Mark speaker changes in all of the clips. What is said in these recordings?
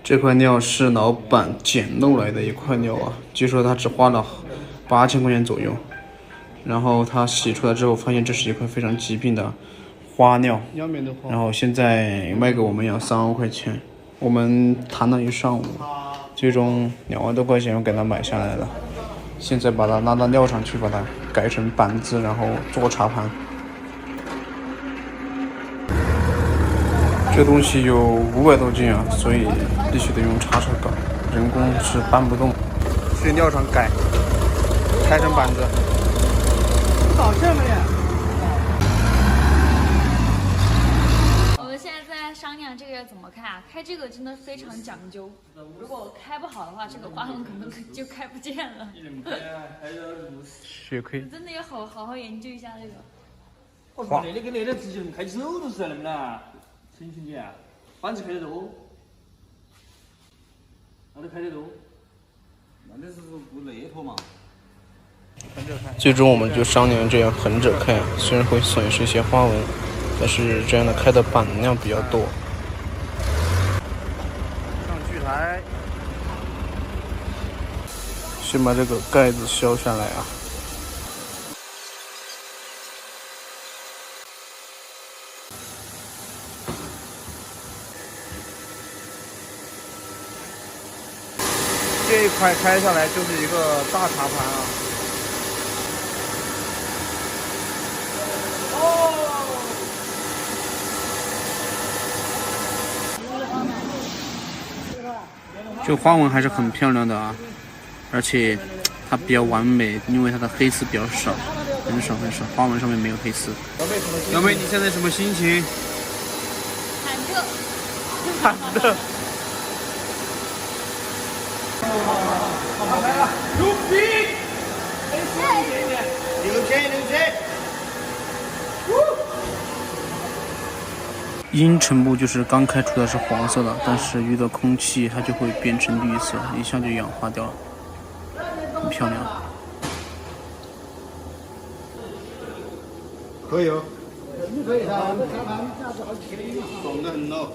Speaker 1: 这块料是老板捡漏来的一块料啊，据说他只花了8000块钱左右。然后他洗出来之后，发现这是一块非常极品的花料，然后现在卖给我们要3万块钱。我们谈了一上午，最终2万多块钱我给他买下来了。现在把它拉到料场去，把它改成板子，然后做茶盘。这东西有500多斤啊，所以必须得用叉车搞，人工是搬不动。去料场改，开成板子。
Speaker 2: 搞这么呀？
Speaker 3: 我们现在在商量这个怎么开啊？开这个真的非常讲究，如果开不好的话，这个花纹可能就开不见了。
Speaker 1: 血亏。
Speaker 3: 真的要好好研究一下这个。
Speaker 2: 我操，那个跟那个直接开起手都是那么的。陈群姐，板子开得多，那都开得多，那就是不累坨嘛。
Speaker 1: 最终我们就商量这样横着开，虽然会损失一些花纹，但是这样的开的板量比较多。上锯台，先把这个盖子削下来啊。这一块开下来就是一个大茶盘啊。这花纹还是很漂亮的啊，而且它比较完美，因为它的黑丝比较少，很少，花纹上面没有黑丝。小妹，你现在什么心情？忐忑。
Speaker 2: 来了，牛逼！牛气！
Speaker 1: 阴沉木就是刚开出来是黄色的，但是遇到空气它就会变成绿色，一下就氧化掉了，很漂亮。
Speaker 4: 可以哦，可以的，这茶盘价值好几千嘛，爽得很哦。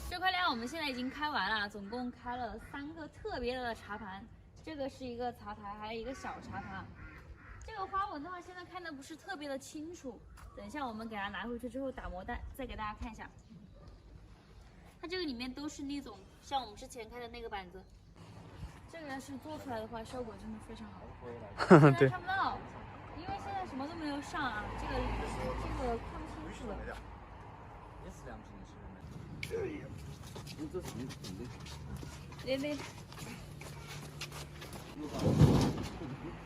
Speaker 3: 这块料我们现在已经开完了，总共开了3个特别的茶盘，这个是一个茶台，还有一个小茶盘。这个花纹的话，现在看的不是特别的清楚，等一下我们给它拿回去之后打磨蛋，再给大家看一下。它这个里面都是那种像我们之前开的那个板子，这个要是做出来的话，效果真的非常好。
Speaker 1: 对，
Speaker 3: 看不到，因为现在什么都没有上啊，这个看不清楚了。
Speaker 2: 也是良品是的。你这是你的。
Speaker 3: 连连。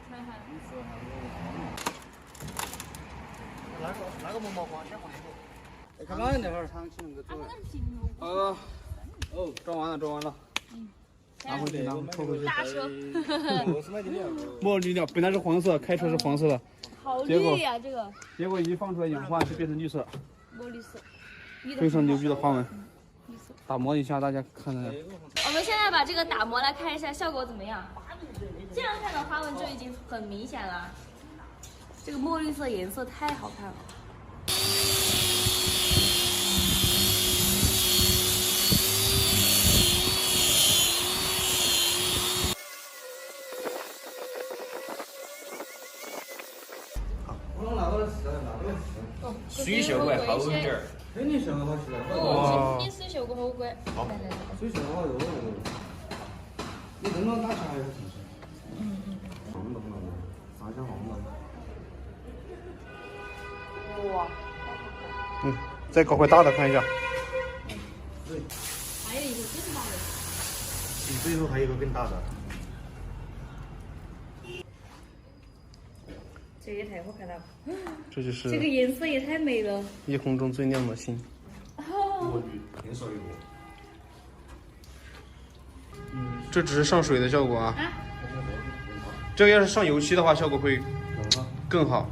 Speaker 3: 看看。
Speaker 4: 那个毛毛花先放一个。
Speaker 2: 干嘛那会儿？
Speaker 1: 装完了。拿回去，拖回去。
Speaker 3: 大车。
Speaker 1: 茉莉料本来是黄色，开出来是黄色的，
Speaker 3: 好绿呀，这个。
Speaker 1: 结果一放出来氧化就变成绿色，
Speaker 3: 墨绿色。
Speaker 1: 非常牛逼的花纹。打磨一下，大家看看。
Speaker 3: 我们现在把这个打磨来看一下效果怎么样。这样看的花纹就已经很明显了，这个墨绿色颜色太好看了。
Speaker 2: 水效果还好一点儿。
Speaker 4: 肯定效果好起来。
Speaker 3: 哦，你水效果好乖。
Speaker 4: 水效果好肉。你灯笼打起来还有提升。放了，啥叫放了？
Speaker 3: 哇。
Speaker 1: 再搞块大的看一下。
Speaker 3: 还有一个更大的。
Speaker 4: 最后还有一个更大的。
Speaker 3: 这也太好看了。
Speaker 1: 这就是
Speaker 3: 这个颜色也太美了。
Speaker 1: 夜空中最亮的星。
Speaker 4: 墨绿，天少一个。
Speaker 1: 这只是上水的效果啊。这个要是上油漆的话，效果会更好。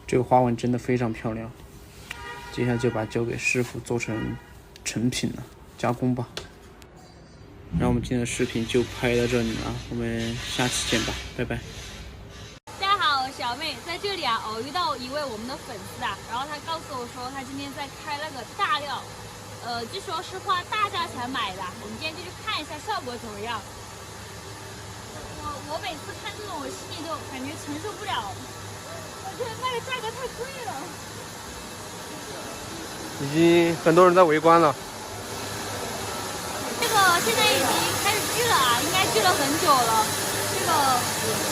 Speaker 1: 这个花纹真的非常漂亮，接下来就把它交给师傅做成成品了，加工吧。然后我们今天的视频就拍到这里了，我们下期见吧，拜拜。
Speaker 3: 大家好，我是小妹，在这里啊偶遇到一位我们的粉丝啊，然后他告诉我说他今天在开那个大料，据说是花大价钱买的，我们今天就去看一下效果怎么样。我每次看这种，我心里都感觉承受不了，我觉得那个价格太贵了。
Speaker 1: 已经很多人在围观了。
Speaker 3: 这个现在已经开始锯了啊，应该锯了很久了。这个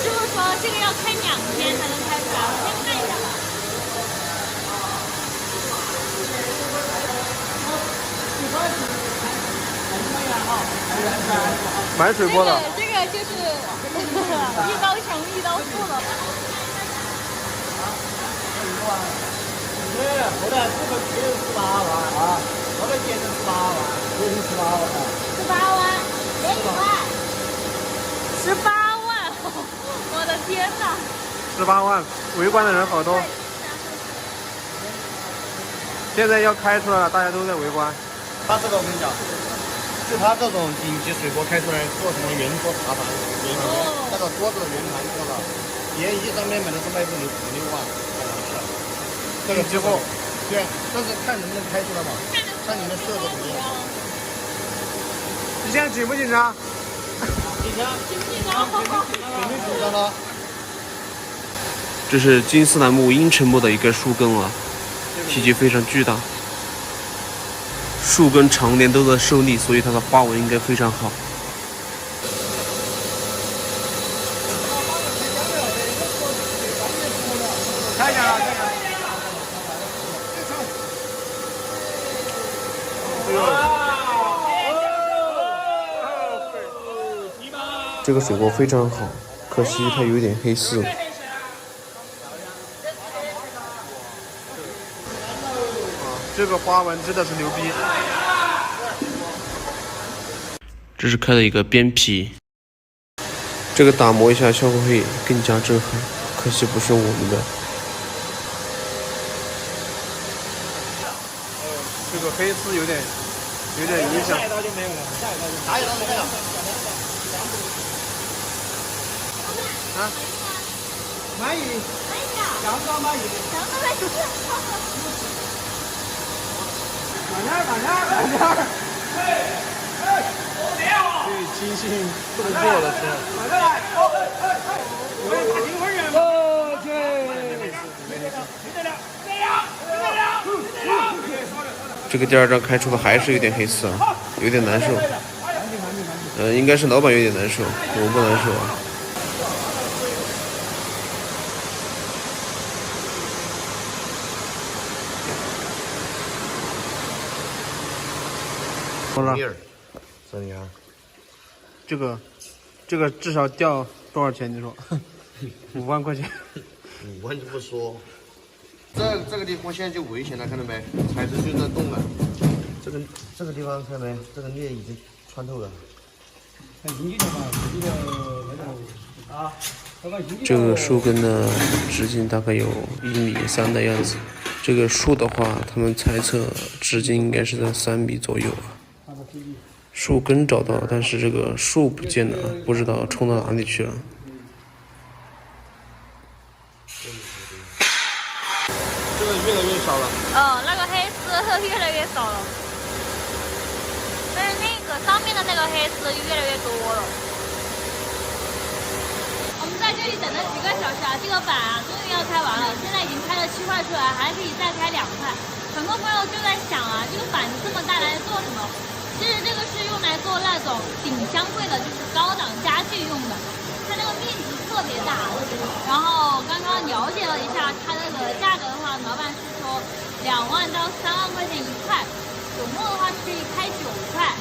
Speaker 3: 师傅说这个要开2天才能开出来，我先看一下吧。
Speaker 1: 买水果的。
Speaker 3: 这个就是一刀穷一刀富了。
Speaker 2: 后来这个只有18万啊，后来变成18万，变成18万。
Speaker 3: 18万，连1万，18万，我的天哪
Speaker 1: ！18万，围观的人好多。现在要开出来了，大家都在围观。
Speaker 4: 它这个我跟你讲，就它这种顶级水果开出来做成了圆桌茶盘，那个桌子的圆盘做了，连一张面买的是卖不6万，这个之后，对，但是看能不能开出来嘛，看你们设置怎么样。
Speaker 1: 你现在紧不紧张？
Speaker 2: 紧张，
Speaker 4: 肯定紧张了。
Speaker 1: 这是金丝楠木阴沉木的一根树根啊，体积非常巨大，树根常年都在受力，所以它的花纹应该非常好。
Speaker 2: 看一下啊，看一下。
Speaker 1: 这个水果非常好，可惜它有点黑丝。这个花纹真的是牛逼。这是开了一个边皮，这个打磨一下效果会更加震撼，可惜不是我们的。这个黑丝有点影响。
Speaker 2: 下一刀就没有了，下一刀就
Speaker 4: 哪有那么大？
Speaker 1: 啊？
Speaker 2: 蚂蚁，羊羔蚂蚁，
Speaker 1: 最精心度过的是。这个第2张开出的还是有点黑丝啊，有点难受。应该是老板有点难受，我不难受啊。好了，
Speaker 4: 怎么样？
Speaker 1: 这个至少掉多少钱？你说？5万块钱。
Speaker 4: 5万就不说。这个地方现在就危险了，看到没？材质就在动了。这个地方看到没？这个裂已经穿透了。
Speaker 1: 这个树根的直径大概有1.3米的样子。这个树的话，他们猜测直径应该是在3米左右啊。树根找到了，但是这个树不见了，不知道冲到哪里去了。这个越来越少了。
Speaker 3: 那个黑丝越来越少了，但是那个上面的那个黑丝越来越多了。我们在这里等了几个小时啊，这个板啊终于要开完了，现在已经开了7块出来，还可以再开2块。很多朋友就在想啊，这个板子这么大来做什么？其实这个是用来做那种顶箱柜的，就是高档家具用的。它那个面积特别大，然后刚刚了解了一下它那个价格的话，老板是说2万到3万块钱1块，总共的话是可以开9块。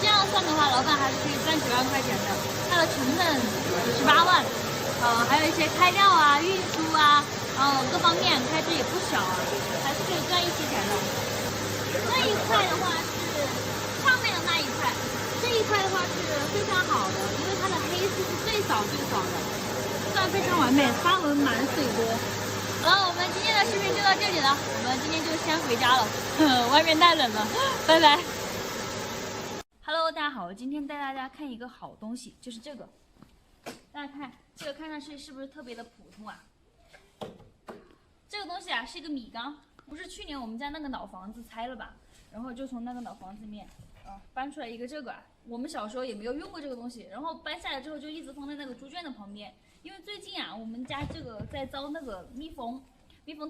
Speaker 3: 这样算的话，老板还是可以赚10万块钱的。它的成本18万，还有一些开料啊、运输啊，然后各方面开支也不小啊，还是可以赚一些钱的。那一块的话是上面的那一块，这一块的话是非常好的，因为它的黑丝是最少的，算非常完美，花纹满水多。好了，我们今天的视频就到这里了，我们今天就先回家了，外面太冷了，拜拜。Hello，大家好，今天带大家看一个好东西，就是这个。大家看，这个看上去是不是特别的普通啊？这个东西啊是一个米缸，不是去年我们家那个老房子拆了吧？然后就从那个老房子里面搬出来一个这个啊。我们小时候也没有用过这个东西，然后搬下来之后就一直放在那个猪圈的旁边。因为最近啊，我们家这个在招那个蜜蜂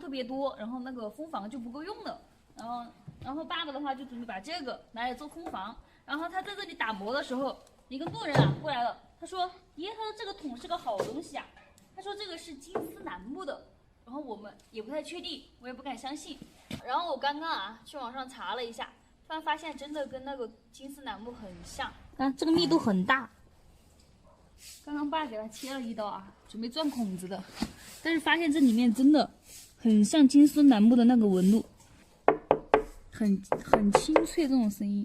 Speaker 3: 特别多，然后那个蜂房就不够用了。然后爸爸的话就准备把这个拿来做蜂房。然后他在这里打磨的时候，一个路人啊过来了，他说：“爷，他说这个桶是个好东西啊，他说这个是金丝楠木的。”然后我们也不太确定，我也不敢相信。然后我刚刚啊去网上查了一下，突然发现真的跟那个金丝楠木很像，这个密度很大。刚刚爸给他切了一刀啊，准备钻孔子的，但是发现这里面真的很像金丝楠木的那个纹路，很清脆这种声音。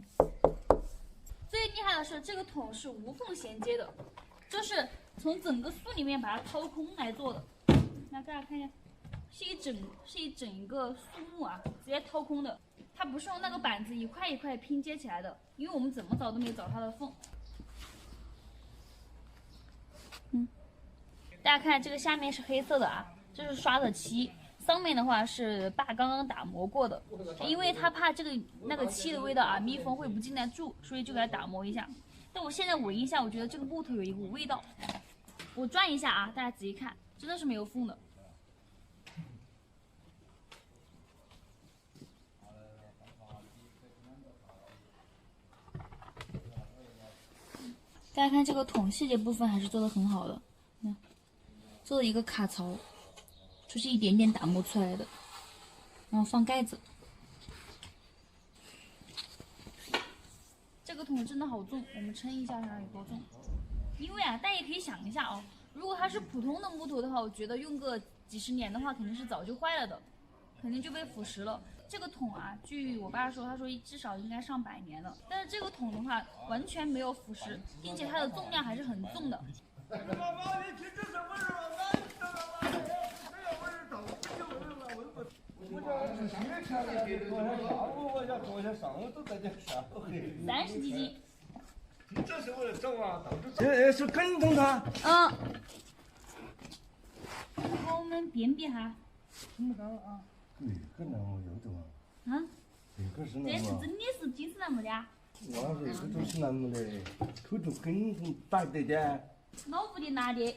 Speaker 3: 最厉害的是这个桶是无缝衔接的，就是从整个树里面把它掏空来做的。那大家看一下，是一整个树木啊，直接掏空的。它不是用那个板子一块一块拼接起来的，因为我们怎么找都没找它的缝。大家看这个下面是黑色的啊，这是刷的漆，上面的话是爸刚刚打磨过的，因为他怕那个漆的味道啊，蜜蜂会不进来住，所以就给它打磨一下。但我现在闻一下，我觉得这个木头有一股味道，我转一下啊，大家仔细看，真的是没有缝的。大家看这个桶细节部分还是做的很好的，做了一个卡槽，就是一点点打磨出来的，然后放盖子。这个桶真的好重，我们称一下它有多重。因为啊，大家也可以想一下哦，如果它是普通的木头的话，我觉得用个几十年的话，肯定是早就坏了的，肯定就被腐蚀了。这个桶啊，据我爸说，他说至少应该上100年了。但是这个桶的话，完全没有腐蚀，并且它的重量还是很重的。30几斤。
Speaker 5: 这是为了挣啊，这是跟踪他。
Speaker 3: 我们辨别哈。
Speaker 5: 听不到啊。这个楠木有的嘛？这个是楠木。
Speaker 3: 这是真的是金丝楠木的啊。
Speaker 5: 我说这都是楠木的，口中跟踪打得的。
Speaker 3: 老屋里拿的。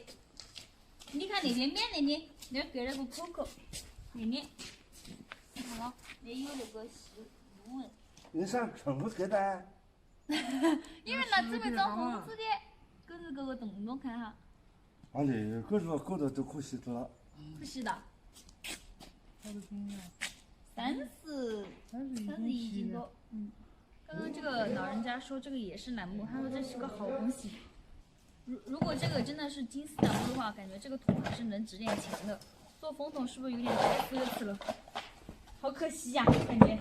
Speaker 3: 你看那边面那给了个口口，那面。看了，那有那个细纹。
Speaker 5: 你啥全部给的？
Speaker 3: 因为那这边长红子的，狗个洞洞看哈。
Speaker 5: 啊，这个是狗的都可惜的了。
Speaker 3: 可惜的。31斤多。刚刚这个老人家说这个也是楠木，他说这是个好东西。如果这个真的是金丝楠木的话，感觉这个桶还是能值点钱的。做风筒是不是有点太奢侈了？好可惜呀，感觉。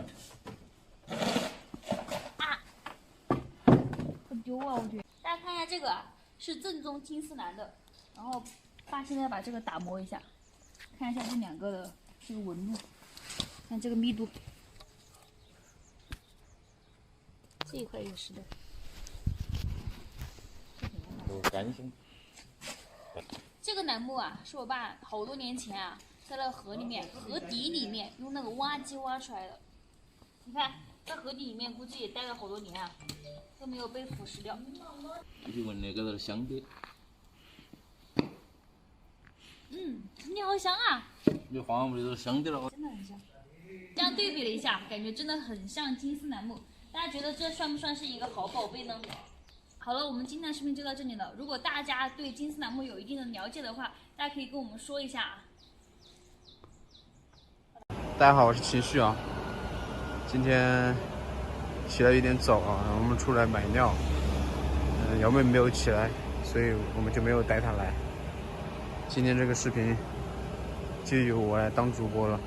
Speaker 3: 丢啊！我觉得大家看一下这个啊，是正宗金丝楠的。然后爸现在把这个打磨一下，看一下这两个的这个纹路，看这个密度，这一块也是的。
Speaker 4: 有干性。
Speaker 3: 这个楠木啊，是我爸好多年前啊，在那河里面、河底里面用那个挖机挖出来的。你看，在河底里面估计也待了好多年啊。都没有被腐蚀掉。
Speaker 2: 你闻那个香的，
Speaker 3: 你好香啊！
Speaker 2: 你花木的香的了，
Speaker 3: 真的很香。这样对比了一下，感觉真的很像金丝楠木。大家觉得这算不算是一个好宝贝呢？好了，我们今天的视频就到这里了。如果大家对金丝楠木有一定的了解的话，大家可以跟我们说一下啊。
Speaker 1: 大家好，我是秦旭啊。今天起来有点早啊，我们出来买料。姚妹没有起来，所以我们就没有带她来。今天这个视频就由我来当主播了。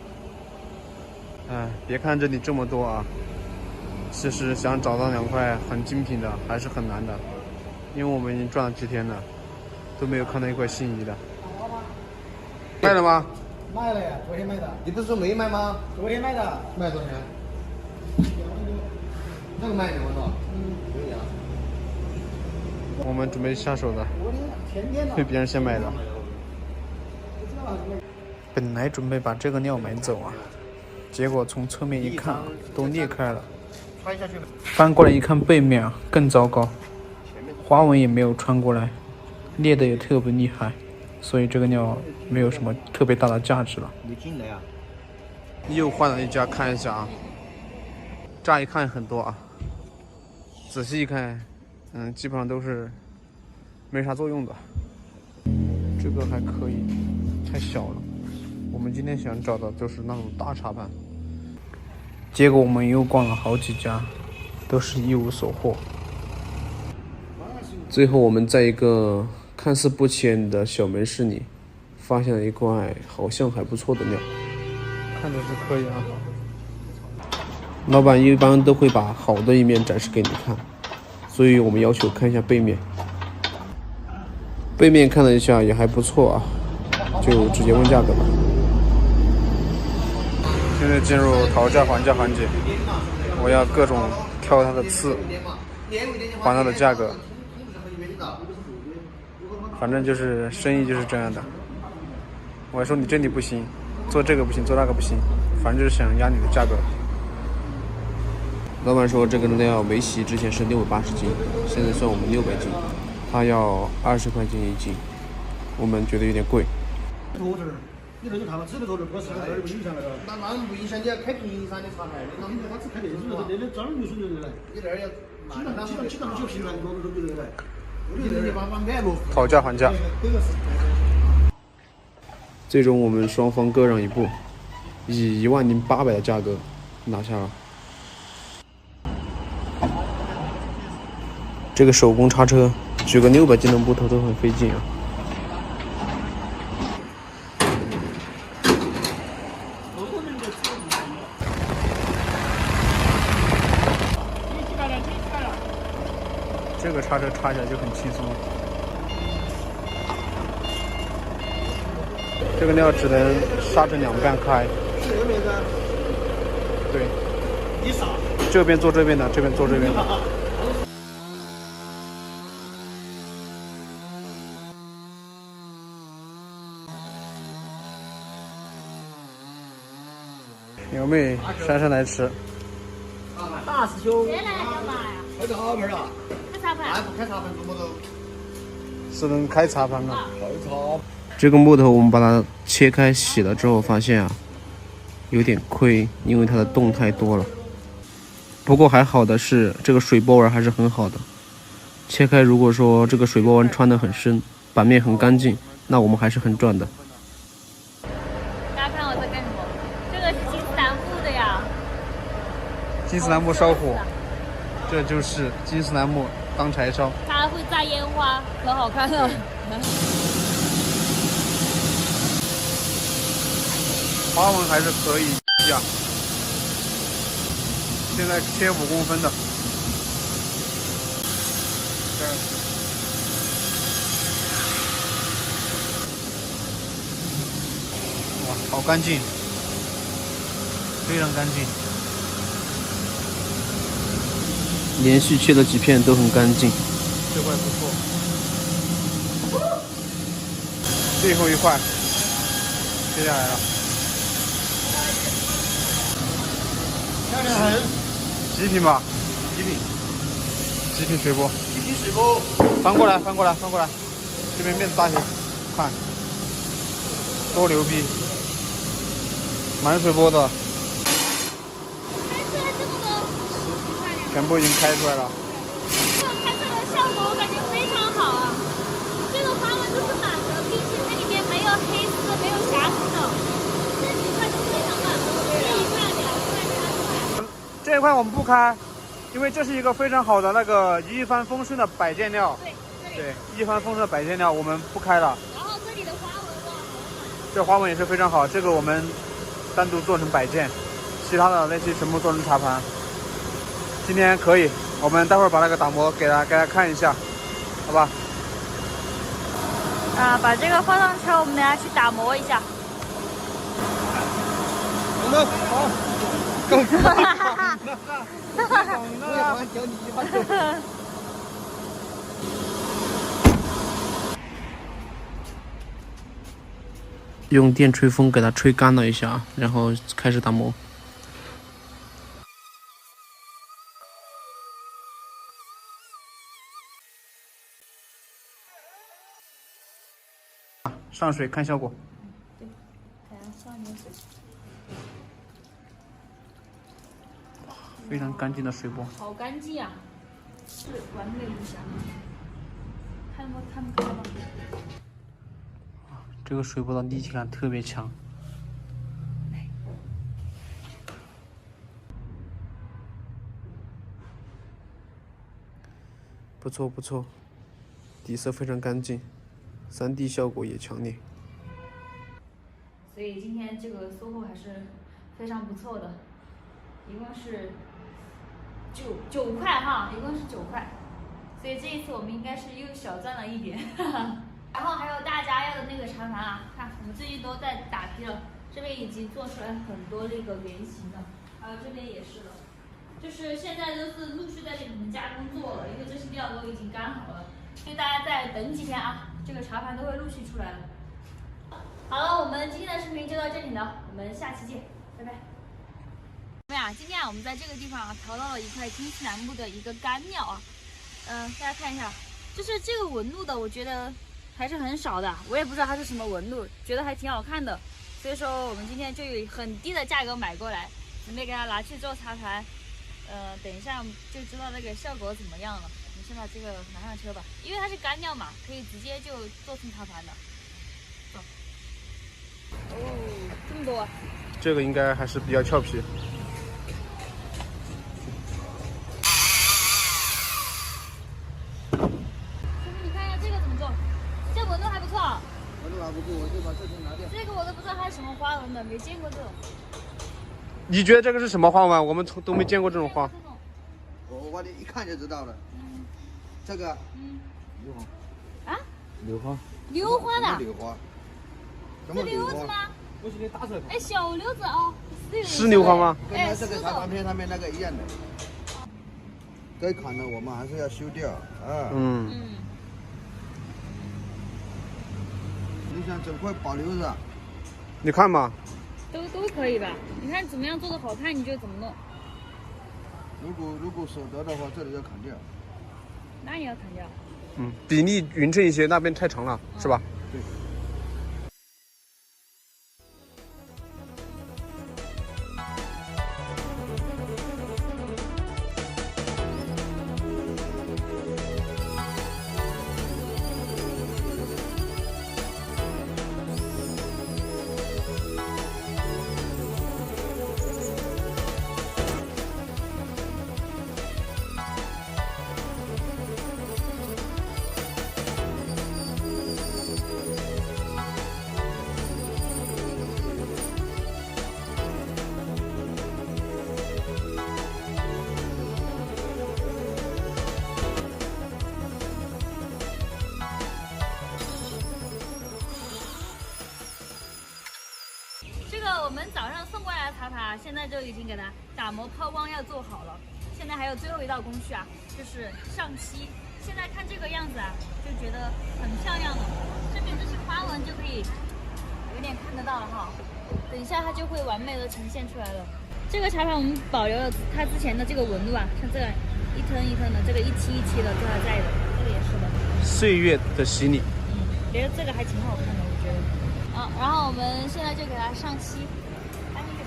Speaker 1: 别看这里这么多啊，其实想找到2块很精品的还是很难的，因为我们已经转了几天了，都没有看到一块心仪的。卖了吗？
Speaker 4: 卖了呀，昨天卖的。你不是说没卖吗？昨天卖的。卖多少钱？那个卖2万多。可以啊。
Speaker 1: 我们准备下手的，被别人先买的。本来准备把这个料买走啊，结果从侧面一看，都裂开了。翻过来一看背面啊，更糟糕，花纹也没有穿过来，裂的也特别厉害，所以这个料没有什么特别大的价值了。又换了一家看一下啊，乍一看很多啊，仔细一看，基本上都是没啥作用的。这个还可以，太小了。我们今天想找的就是那种大茶盘，结果我们又逛了好几家，都是一无所获。最后我们在一个看似不起眼的小门市里，发现了一块好像还不错的料，看着是可以啊。老板一般都会把好的一面展示给你看，所以我们要求看一下背面。背面看了一下也还不错啊，就直接问价格吧。现在进入讨价还价环节，我要各种挑它的刺，还它的价格。反正就是生意就是这样的。我说你这里不行，做这个不行，做那个不行，反正就是想压你的价格。老板说这个料没洗之前是680斤，现在算我们600斤，他要20块钱1斤，我们觉得有点贵。
Speaker 4: 你这个看嘛，只能说这个茶台不影响那个。那不影响你要开平山的茶台，那他只开这种，那的专门就是来。你这儿要基本上就平常多都对不对？我觉得把买路。
Speaker 1: 讨价还价。最终我们双方各让一步，以10800的价格拿下了。这个手工叉车举个600斤的木头都很费劲啊。这个叉车插起来就很轻松。这个料只能刹成2半开。对。这边做这边的，这边做这边的。表妹姗姗来迟。
Speaker 4: 大师兄。
Speaker 3: 谁来干嘛呀？
Speaker 4: 开茶盘了。
Speaker 3: 开茶盘。
Speaker 4: 不开茶盘做木头。
Speaker 1: 是能开茶盘了。
Speaker 4: 开茶。
Speaker 1: 这个木头我们把它切开洗了之后，发现啊，有点亏，因为它的洞太多了。不过还好的是，这个水波纹还是很好的。切开如果说这个水波纹穿得很深，板面很干净，那我们还是很赚的。
Speaker 3: 大家看我在干什么？这个是金丝楠木的呀。
Speaker 1: 金丝楠木烧火，这就是金丝楠木当柴烧。
Speaker 3: 它还会炸烟花，可好看了。
Speaker 1: 花纹还是可以呀。现在切5公分的。哇，好干净，非常干净。连续切了几片都很干净。这块不错。最后一块切下来了。极品吧，极品水波，翻过来，这边面子大些，看，多牛逼，满水波的，全部已经开出来了。
Speaker 3: 这个开出来的效果我感觉非常好啊，这个花纹都是满的，并且它里面没有黑丝，没有瑕疵的，这几块都非常满，这1块2块3块。
Speaker 1: 这一块我们不开，因为这是一个非常好的那个一帆风顺的摆件料。对，一帆风顺的摆件料我们不开了。
Speaker 3: 然后这里的花纹呢？
Speaker 1: 这花纹也是非常好，这个我们单独做成摆件，其他的那些全部做成茶盘。今天可以，我们待会儿把那个打磨给大家看一下，好吧？
Speaker 3: 把这个放上车，我们等下去打磨一下。
Speaker 4: 好。够了。
Speaker 1: 用电吹风给它吹干了一下，然后开始打磨。上水看效果。
Speaker 3: 对，看上点水。
Speaker 1: 非常干净的水波。
Speaker 3: 好干净啊，是完美无瑕。看不开吗？
Speaker 1: 这个水波的立体感特别强。不错不错，底色非常干净，3D 效果也强烈。
Speaker 3: 所以今天这个收获还是非常不错的，一共是九块哈，一共是9块，所以这一次我们应该是又小赚了一点。然后还有大家要的那个茶盘啊，看我们最近都在打坯了，这边已经做出来很多那个圆形的，还有这边也是的。就是现在都是陆续在给你们加工做了，因为这些料都已经干好了，所以大家再等几天啊，这个茶盘都会陆续出来了。好了，我们今天的视频就到这里了，我们下期见，拜拜。今天我们在这个地方淘到了一块金西楠木的一个干料啊，大家看一下，就是这个纹路的，我觉得还是很少的，我也不知道它是什么纹路，觉得还挺好看的，所以说我们今天就以很低的价格买过来，准备给它拿去做茶盘。等一下就知道那个效果怎么样了。我们先把这个拿上车吧，因为它是干料嘛，可以直接就做成茶盘的。走。哦，这么多啊！
Speaker 1: 这个应该还是比较俏皮。
Speaker 3: 师傅，你看一下这个怎么做？这纹路还不错。
Speaker 4: 纹路还不错，我就把这些拿掉。
Speaker 3: 这个我都不知道它是什么花纹的，没见过这种。
Speaker 1: 你觉得这个是什么花纹？我们都没见过这种花。
Speaker 4: 我一看就知道了。这个。
Speaker 5: 硫磺。
Speaker 3: 啊？
Speaker 5: 硫磺。
Speaker 3: 硫花的。
Speaker 4: 硫花。
Speaker 3: 是瘤子吗？
Speaker 5: 我现在打出来。
Speaker 3: 哎，小瘤子哦。
Speaker 1: 是硫磺吗？
Speaker 4: 跟它这个茶盘片上面那个一样的。该砍的我们还是要修掉啊。你想整块保留着？
Speaker 1: 你看嘛。
Speaker 3: 都可以吧？你看怎么样做的好看，你就怎么弄。
Speaker 4: 如果舍得的话，这里要砍掉。
Speaker 3: 那也要砍掉。
Speaker 1: 比例匀称一些，那边太长了，是吧？
Speaker 4: 对。
Speaker 3: 我们早上送过来的茶盘，现在就已经给它打磨抛光要做好了。现在还有最后一道工序啊，就是上漆。现在看这个样子啊，就觉得很漂亮了。这边这些花纹就可以有点看得到了哈。等一下它就会完美的呈现出来了。这个茶盘我们保留了它之前的这个纹路啊，像这个一层一层的，这个一期一期的都还在的，这个也是的。
Speaker 1: 岁月的洗礼。
Speaker 3: 觉得这个还挺好看的，我觉得。然后我们现在就给它上漆，搬进去。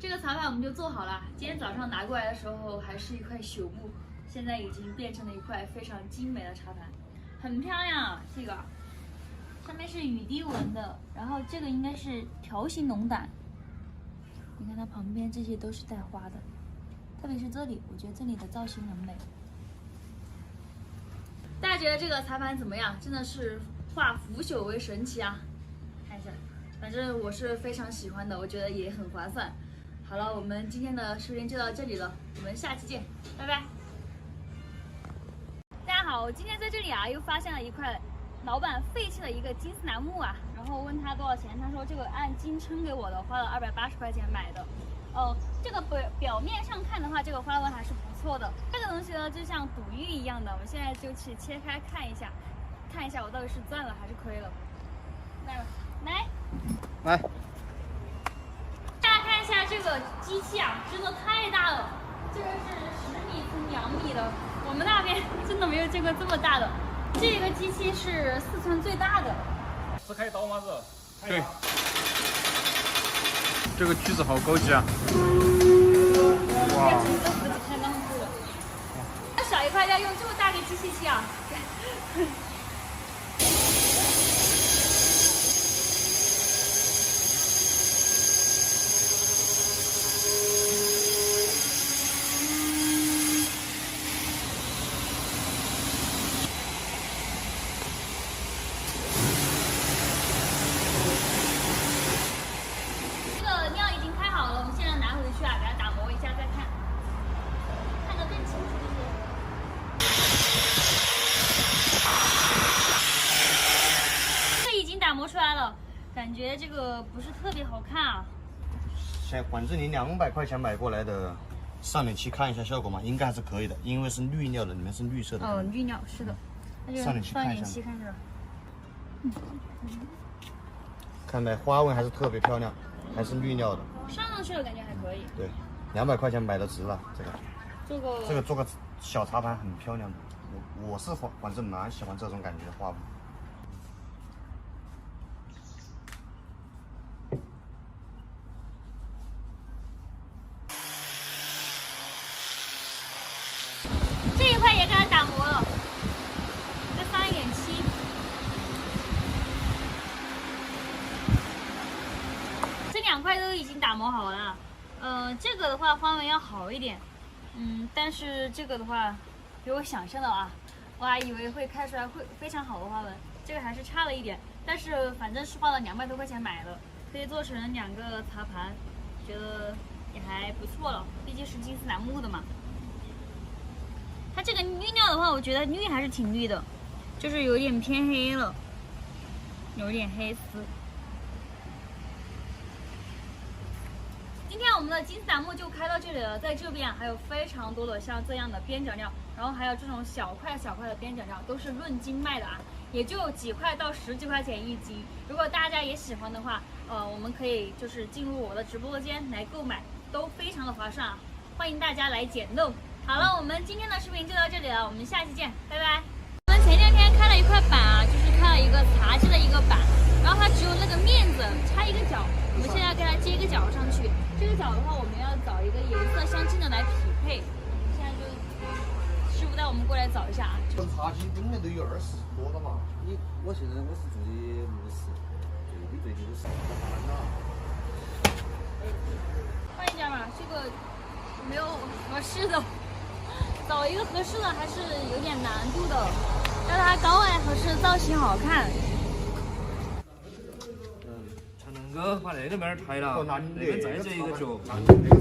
Speaker 3: 这个茶盘我们就做好了。今天早上拿过来的时候还是一块朽木，现在已经变成了一块非常精美的茶盘，很漂亮。这个上面是雨滴纹的，然后这个应该是条形龙胆。你看它旁边这些都是带花的，特别是这里，我觉得这里的造型很美。大家觉得这个茶盘怎么样？真的是化腐朽为神奇啊！看一下，反正我是非常喜欢的，我觉得也很划算。好了，我们今天的视频就到这里了，我们下期见，拜拜。大家好，我今天在这里啊，又发现了一块老板废弃的一个金丝楠木啊，然后问他多少钱，他说这个按斤称给我的，花了280块钱买的。这个表面上看的话，这个花纹还是不错的。这个东西呢，就像赌玉一样的，我们现在就去切开看一下我到底是赚了还是亏了。来，大家看一下这个机器啊，真的太大了，这个是10米乘2米的，我们那边真的没有见过这么大的。这个机器是4川最大的。
Speaker 2: 是开刀吗？是？
Speaker 1: 对。这个锯子好高级啊！哇！
Speaker 3: 那小一块要用这么大个机器啊！打磨出来了，感觉这个不是特别好看啊。
Speaker 4: 反正你200块钱买过来的，上点漆看一下效果嘛，应该还是可以的，因为是绿料的，里面是绿色的。
Speaker 3: 哦，绿料是的，那就上点漆看着。
Speaker 4: 看来花纹还是特别漂亮，还是绿料的。
Speaker 3: 上去了感觉还可以。
Speaker 4: 对，200块钱买的值了，这个做个小茶盘很漂亮的，我是反正蛮喜欢这种感觉的花纹。
Speaker 3: 这一块也给它打磨了，再上一点漆。这2块都已经打磨好了。这个的话花纹要好一点，但是这个的话，比我想象的啊，我还以为会开出来会非常好的花纹，这个还是差了一点。但是反正是花了200多块钱买的，可以做成2个茶盘，觉得也还不错了，毕竟是金丝楠木的嘛。它这个绿料的话，我觉得绿还是挺绿的，就是有点偏黑了，有点黑丝。今天我们的金丝楠木就开到这里了，在这边还有非常多的像这样的边角料，然后还有这种小块的边角料，都是论斤卖的啊，也就几块到10几块钱1斤。如果大家也喜欢的话，我们可以就是进入我的直播间来购买，都非常的划算啊，欢迎大家来捡漏。好了，我们今天的视频就到这里了，我们下期见，拜拜。我们前2天开了一块板啊，就是开了一个茶几的一个板，然后它只有那个面子插一个角，我们现在给它接一个角上去。这个角的话，我们要找一个颜色相近的来匹配。现在就师傅带我们过来找一下啊。
Speaker 4: 这茶几蹲的都有20多了嘛。
Speaker 5: 我现在我是做的木饰，最低都是
Speaker 3: 换一家吧，这个没有合适的。找一个合适的还是有点难度的，要它高矮合适，造型好看。
Speaker 2: 才能够把那个面抬了，那边再这一个角，
Speaker 4: 那个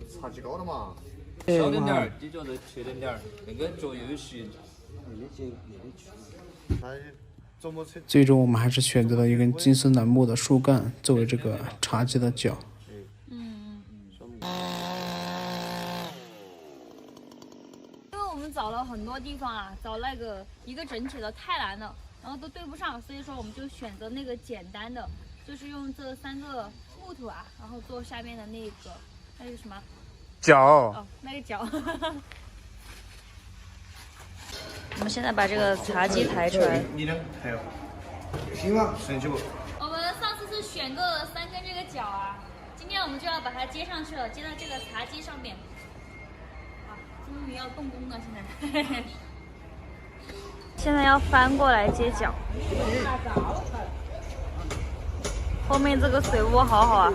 Speaker 4: 茶几高了嘛。
Speaker 2: 小点点儿，底角再切点点儿，那个角又有细。
Speaker 1: 最终我们还是选择了一根金丝楠木的树干作为这个茶几的角。
Speaker 3: 找了很多地方啊，找那个一个整体的太难了，然后都对不上，所以说我们就选择那个简单的，就是用这3个木头啊，然后做下面的那个什么
Speaker 1: 角
Speaker 3: 哦，那个角。我们现在把这个茶几抬出来。
Speaker 4: 你能抬哦？行吗？神奇不？
Speaker 3: 我们上次是选购了3根这个角啊，今天我们就要把它接上去了，接到这个茶几上面。终于要动工了，现在。现在要翻过来接脚。后面这个水窝好好啊。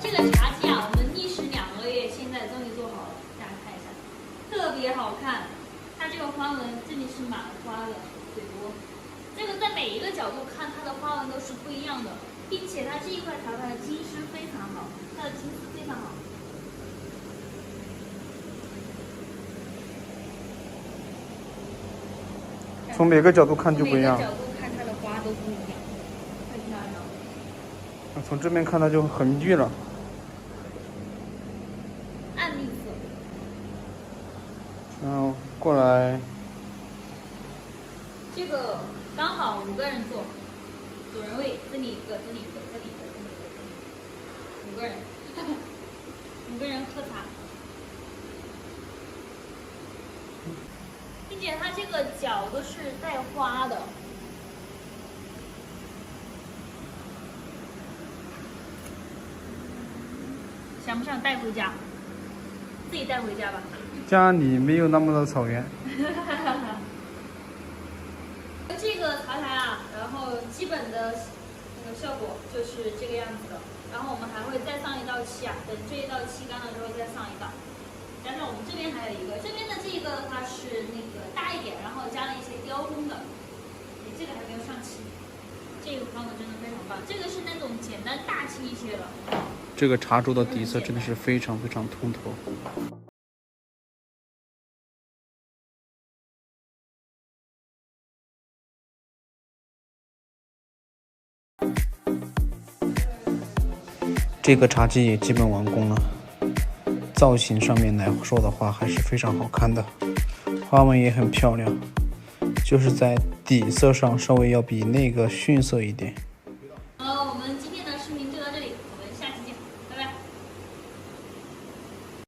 Speaker 3: 这个茶几啊，我们历时2个月，现在终于做好了，大家看一下，特别好看。它这个花纹这里是满花的水波，这个在每一个角度看它的花纹都是不一样的，并且它这一块茶盘的金丝非常好，它的金丝非常好。
Speaker 1: 从每个角度看就不一样。
Speaker 3: 每个角度看它的花都不一样，太漂亮了。
Speaker 1: 从这边看它就很绿了。
Speaker 3: 暗绿色。
Speaker 1: 然后过来。
Speaker 3: 这个刚好5个人坐，主人位，这里一个，这里一个，这里一个，这里一个，5个人，5个人喝茶。并且它这个脚都是带花的，想不想带回家？自己带回家吧。
Speaker 1: 家里没有那么多草原。
Speaker 3: 这个茶台啊，然后基本的那个效果就是这个样子的。然后我们还会再上一道漆啊，等这一道漆干了之后再上一道。加上我们这边还有一个，这边的这个它是那个大一点，然后加了一些雕工的，这个还没有上漆。这个花纹真的非常棒，这个是那种简单大气一些的。
Speaker 1: 这个茶桌的底色真的是非常非常通透。这个茶几也基本完工了，造型上面来说的话还是非常好看的，花纹也很漂亮，就是在底色上稍微要比那个逊色一点。